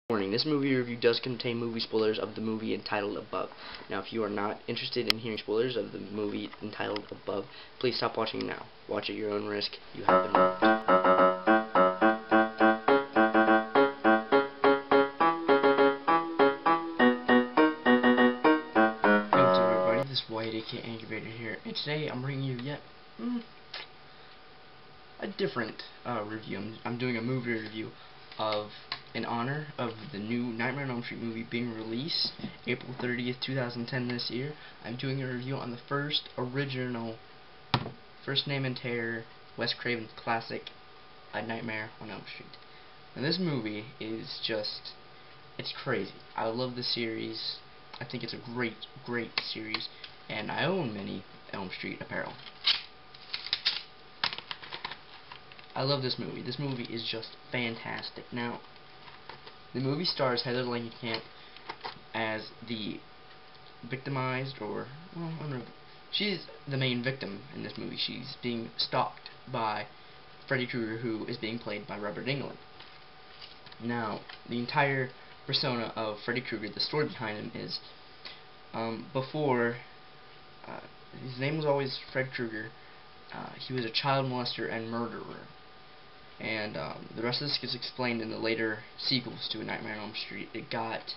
Warning, this movie review does contain movie spoilers of the movie entitled Above. Now, if you are not interested in hearing spoilers of the movie entitled Above, please stop watching now. Watch at your own risk. You have been warned. What's up, everybody? This is Wyatt, aka Incubator here, and today I'm bringing you yet a different review. I'm doing a movie review in honor of the new Nightmare on Elm Street movie being released April 30th, 2010 this year. I'm doing a review on the first original, first name and terror, Wes Craven classic, A Nightmare on Elm Street. And this movie is just, it's crazy. I love the series. I think it's a great series, and I own many Elm Street apparel. I love this movie. This movie is just fantastic. Now, the movie stars Heather Langenkamp as the victimized, or, well, I don't know. She's the main victim in this movie. She's being stalked by Freddy Krueger, who is being played by Robert Englund. Now, the entire persona of Freddy Krueger, the story behind him is, his name was always Fred Krueger. He was a child molester and murderer. And the rest of this gets explained in the later sequels to A Nightmare on Elm Street. It got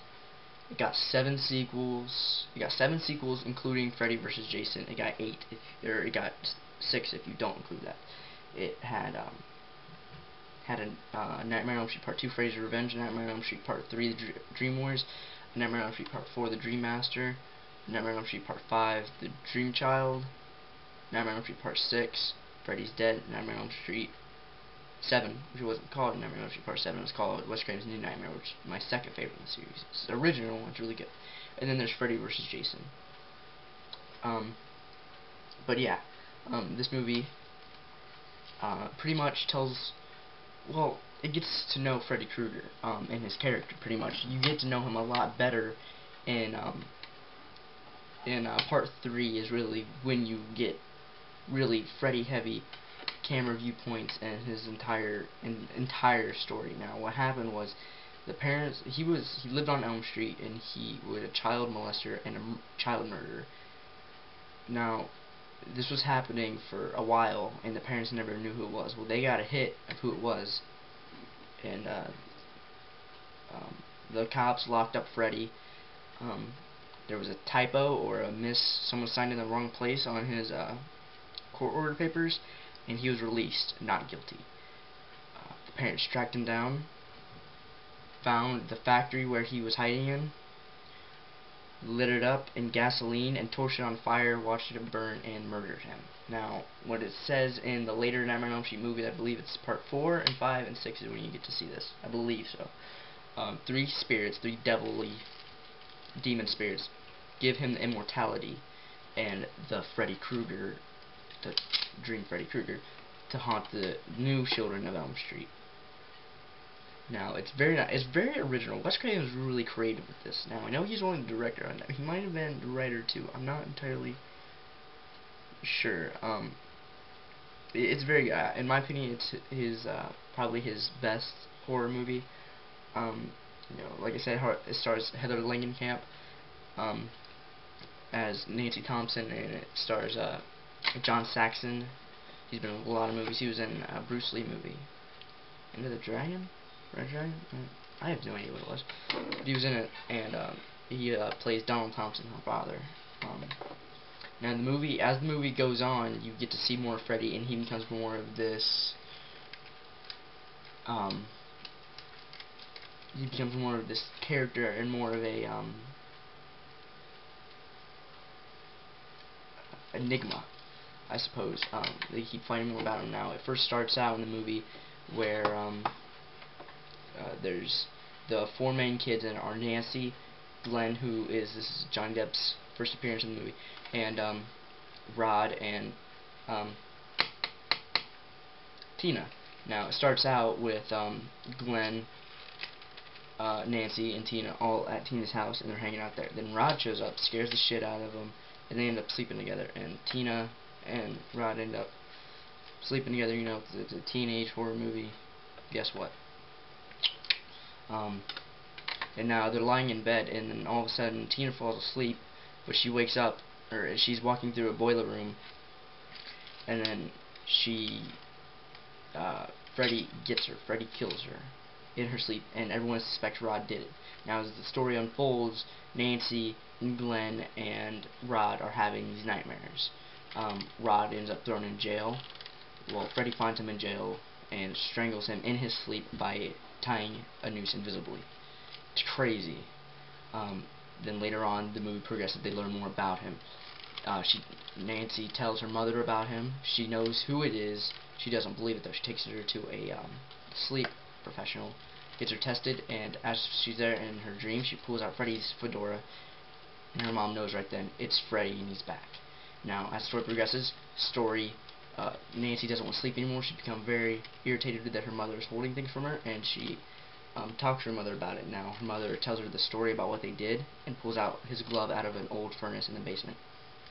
7 sequels. It got 7 sequels, including Freddy vs. Jason. It got 8, or it got 6 if you don't include that. It had a Nightmare on Elm Street Part 2, Freddy's Revenge, Nightmare on Elm Street Part 3, The Dream Wars, Nightmare on Elm Street Part 4, The Dream Master, Nightmare on Elm Street Part 5, The Dream Child, Nightmare on Elm Street Part 6, Freddy's Dead, Nightmare on Elm Street 7, which wasn't called Nightmare on Elm Street Part 7, it was called Wes Craven's New Nightmare, which is my second favorite in the series. It's the original, it's really good. And then there's Freddy vs. Jason. But yeah, this movie pretty much tells, well, it gets to know Freddy Krueger and his character pretty much. You get to know him a lot better in Part 3 is really when you get really Freddy heavy camera viewpoints and his entire story. Now, what happened was the parents, he lived on Elm Street, and he was a child molester and a child murderer. Now, this was happening for a while, and the parents never knew who it was. Well, they got a hit of who it was, and the cops locked up Freddy. There was a typo or a someone signed in the wrong place on his court order papers, and he was released, not guilty. The parents tracked him down, found the factory where he was hiding in, lit it up in gasoline, and torched it on fire, watched it burn, and murdered him. Now, what it says in the later Nightmare on Elm Street movie, I believe it's Part 4 and 5 and 6 is when you get to see this. I believe so. 3 spirits, 3 demon spirits, give him the immortality and the Freddy Krueger, the Dream Freddy Krueger, to haunt the new children of Elm Street. Now, it's very original. Wes Craven was really creative with this. Now, I know he's only the director. He might have been the writer too. I'm not entirely sure. It's very, in my opinion, it's probably his best horror movie. Like I said, it stars Heather Langenkamp as Nancy Thompson, and it stars John Saxon. He's been in a lot of movies. He was in a Bruce Lee movie, Enter the Dragon? Red Dragon? I have no idea what it was. But he was in it, and he plays Donald Thompson, her father. Now, in the movie, as the movie goes on, you get to see more of Freddy, and he becomes more of this. He becomes more of this character and more of a enigma, I suppose. They keep finding more about him now. It first starts out in the movie where there's the 4 main kids in it are Nancy, Glenn, this is Johnny Depp's first appearance in the movie, and Rod and Tina. Now, it starts out with Glenn, Nancy, and Tina all at Tina's house, and they're hanging out there. Then Rod shows up, scares the shit out of them, and they end up sleeping together. And Tina and Rod end up sleeping together. You know, it's a teenage horror movie. Guess what? and now they're lying in bed, and then all of a sudden Tina falls asleep, but she wakes up, or she's walking through a boiler room, and then Freddy gets her. Freddy kills her in her sleep, and everyone suspects Rod did it. Now, as the story unfolds, Nancy and Glenn and Rod are having these nightmares. Rod ends up thrown in jail. Well, Freddy finds him in jail and strangles him in his sleep by tying a noose invisibly. It's crazy. Then later on, the movie progresses. They learn more about him. Nancy tells her mother about him. She knows who it is. She doesn't believe it though. She takes her to a sleep professional, gets her tested, and as she's there in her dream, she pulls out Freddy's fedora, and her mom knows right then it's Freddy and he's back. Now, as the story progresses, Nancy doesn't want to sleep anymore. She becomes very irritated that her mother is holding things from her, and she talks to her mother about it. Now, her mother tells her the story about what they did and pulls out his glove out of an old furnace in the basement.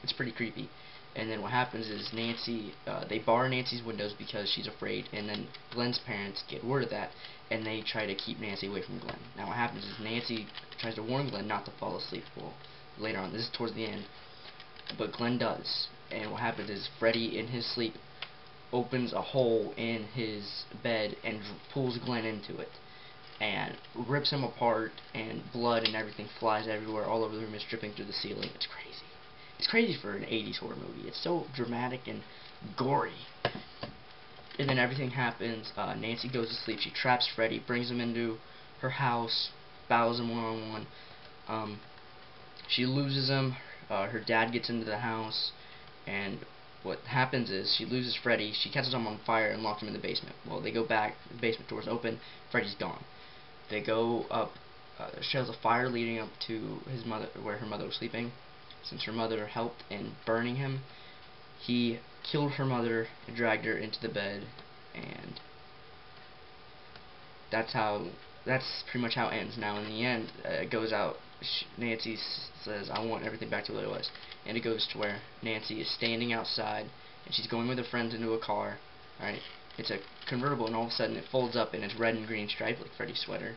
It's pretty creepy. And then what happens is they bar Nancy's windows because she's afraid, and then Glenn's parents get word of that, and they try to keep Nancy away from Glenn. Now what happens is Nancy tries to warn Glenn not to fall asleep. Well, later on, this is towards the end, but Glenn does. And what happens is Freddy, in his sleep, opens a hole in his bed and pulls Glenn into it, and rips him apart, and blood and everything flies everywhere, all over the room, is dripping through the ceiling. It's crazy. It's crazy for an 80s horror movie. It's so dramatic and gory. And then everything happens. Nancy goes to sleep. She traps Freddy, brings him into her house, battles him one-on-one. She loses him. Her dad gets into the house, and what happens is she loses Freddy. She catches him on fire and locks him in the basement. Well, they go back. The basement door's open. Freddy's gone. They go up. Shows a fire leading up to his mother, where her mother was sleeping. Since her mother helped in burning him, he killed her mother and dragged her into the bed, and that's pretty much how it ends. Now, in the end, it goes out. Nancy says, "I want everything back to what it was," and it goes to where Nancy is standing outside, and she's going with her friends into a car. Right? It's a convertible, and all of a sudden it folds up, and it's red and green striped like Freddy's sweater.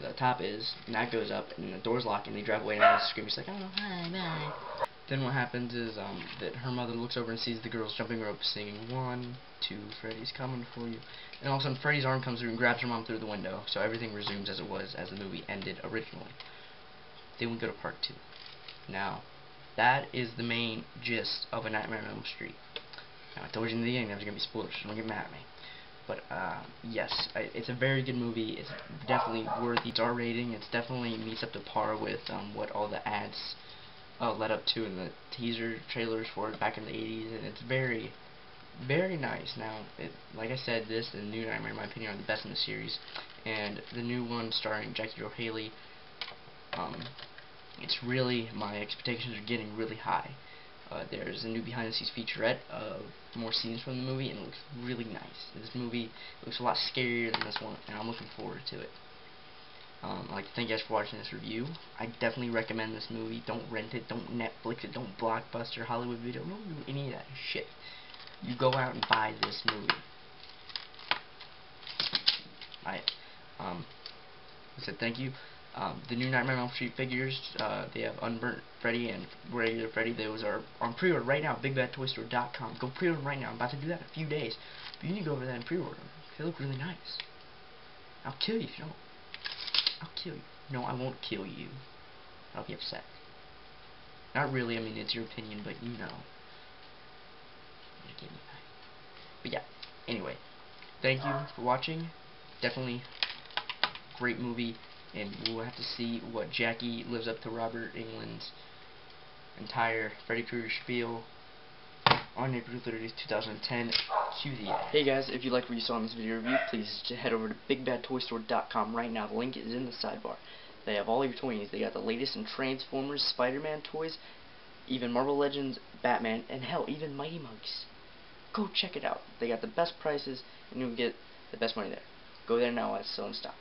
The top is, and that goes up, and the door's locked, and they drive away, and I scream. She's like, "Oh, hi, bye." Then what happens is that her mother looks over and sees the girls jumping rope, singing 1, 2, Freddy's coming for you, and all of a sudden Freddy's arm comes through and grabs her mom through the window. So everything resumes as it was as the movie ended originally. Then we go to part 2. Now, that is the main gist of A Nightmare on Elm Street. Now, I told you in the beginning there was going to be spoilers, so don't get mad at me. But, yes, it's a very good movie. It's definitely worth its R rating. It definitely meets up to par with what all the ads led up to in the teaser trailers for it back in the 80s. And it's very, very nice. Now, like I said, this and New Nightmare, in my opinion, are the best in the series. And the new one starring Jackie Earle Haley, it's really, my expectations are getting really high. There's a new behind-the-scenes featurette of more scenes from the movie, and it looks really nice. This movie looks a lot scarier than this one, and I'm looking forward to it. I'd like to thank you guys for watching this review. I definitely recommend this movie. Don't rent it, don't Netflix it, don't Blockbuster, Hollywood Video, don't do any of that shit. You go out and buy this movie. I said thank you. The new Nightmare on Elm Street figures, they have Unburnt Freddy and regular Freddy. Those are on pre-order right now, BigBadToyStore.com. Go pre-order them right now. I'm about to do that in a few days. But you need to go over there and pre-order them. They look really nice. I'll kill you if you don't. I'll kill you. No, I won't kill you. I'll be upset. Not really, I mean, it's your opinion, but you know. But yeah, anyway. Thank you for watching. Definitely great movie. And we'll have to see what Jackie lives up to Robert Englund's entire Freddy Krueger spiel on April 30th, 2010. Cue the ad. Hey guys, if you liked what you saw in this video review, please head over to BigBadToyStore.com right now. The link is in the sidebar. They have all your toy needs. They got the latest in Transformers, Spider-Man toys, even Marvel Legends, Batman, and hell, even Mighty Mugs. Go check it out. They got the best prices, and you'll get the best money there. Go there now while it's still in stock.